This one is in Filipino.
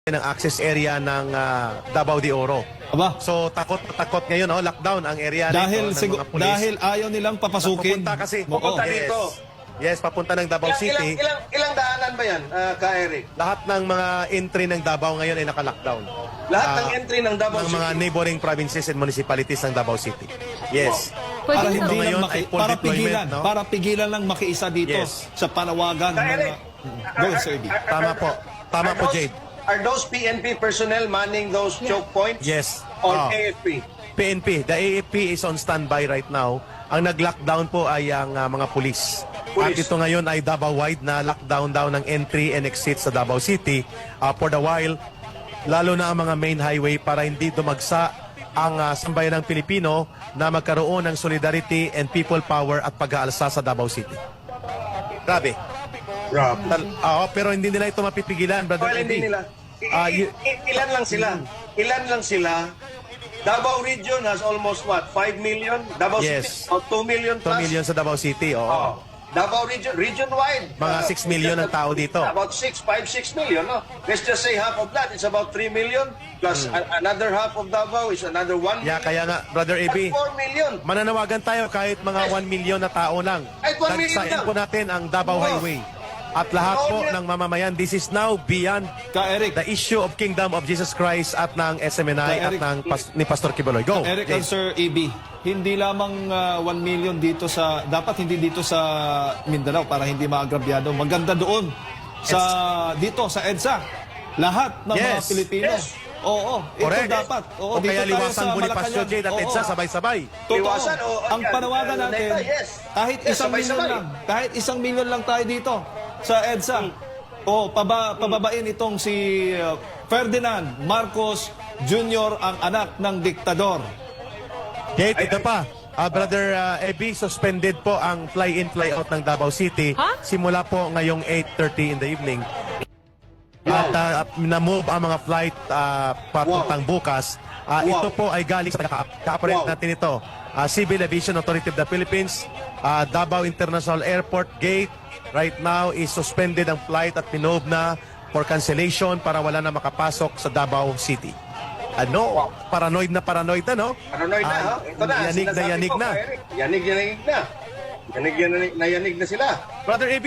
ng access area ng Davao de Oro. Aba, So takot ngayon, lockdown ang area dahil, nito ng mga pulis. dahil ayaw nilang papasukin. Papunta kasi. Oo. Yes. dito. Yes, papunta ng Davao City. Ilang daanan ba yan, Ka-Eric? Lahat ng mga entry ng Davao ngayon ay naka-lockdown. Lahat ng entry ng Davao ng City? mga neighboring provinces and municipalities ng Davao City. Yes. Para Pwede hindi ba? ngayon lang ay full para deployment, pigilan, no? para pigilan lang makiisa dito Yes. sa panawagan ng Ka-Eric, Go, Sir B. Tama po. Tama po, Jade. Are those PNP personnel manning those choke points? Yes. Or Ah. AFP? PNP. The AFP is on standby right now. Ang nag-lockdown po ay ang mga pulis. At Pulis. ito ngayon ay Davao-wide na lockdown daw ng entry and exit sa Davao City for the while, lalo na ang mga main highway para hindi dumagsa ang sambayan ng Pilipino na magkaroon ng solidarity and people power at pag-aalsa sa Davao City. Grabe. Pero hindi nila ito mapipigilan, Brother Well, hindi Eddie. nila. Ilan lang sila? Ilan lang sila? Davao region has almost what? 5 million? Davao Yes. City? 2 million 2 plus? million sa Davao City, oo. Oh. Davao region-wide. Mga 6 million ang tao dito. About 6 million, no? Let's just say half of that is about 3 million plus another half of Davao is another 1 Yeah, kaya nga, Brother That's AB, 4 million. mananawagan tayo kahit mga 1 million na tao lang. Kahit 1 million Dagsain lang. po natin ang Davao Oo. Highway. At lahat po ng mamamayan, this is now beyond Ka-Eric, the issue of Kingdom of Jesus Christ at ng SMNI at Eric, ng ni Pastor Kibaloy. Go. Eric Jade. and Sir EB, hindi lamang 1 million dito sa, dapat hindi dito sa Mindanao para hindi maagrabyado. Maganda doon dito sa EDSA. Lahat ng mga Yes. Pilipino. Yes. Oo, ito Correct. dapat. Oo, O kaya dito tayo liwasan sa Bonifacio Malacanang. Jade at Oo. EDSA sabay-sabay. Totoo. Liwasan, oo, Ang yan. panawagan natin, Yes. kahit Yes, isang milyon sabay-sabay. lang, kahit 1 milyon lang tayo dito sa EDSA. O pababain itong si Ferdinand Marcos Jr., ang anak ng diktador. Jade, ito pa. Brother Ebi, suspended po ang fly-in, fly-out ng Davao City. Ha? Simula po ngayong 8:30 in the evening. At na-move ang mga flight papuntang bukas. Ito po ay galing sa ka-operate natin ito. Civil Aviation Authority of the Philippines, Davao International Airport Gate, right now is suspended ang flight at pinove na for cancellation para wala na makapasok sa Davao City. Paranoid na, no? Paranoid na, ha? Ito na. Yanig na, sinasabi yanig ko, na. Eric. Yanig na. Yanig na sila. Brother AB,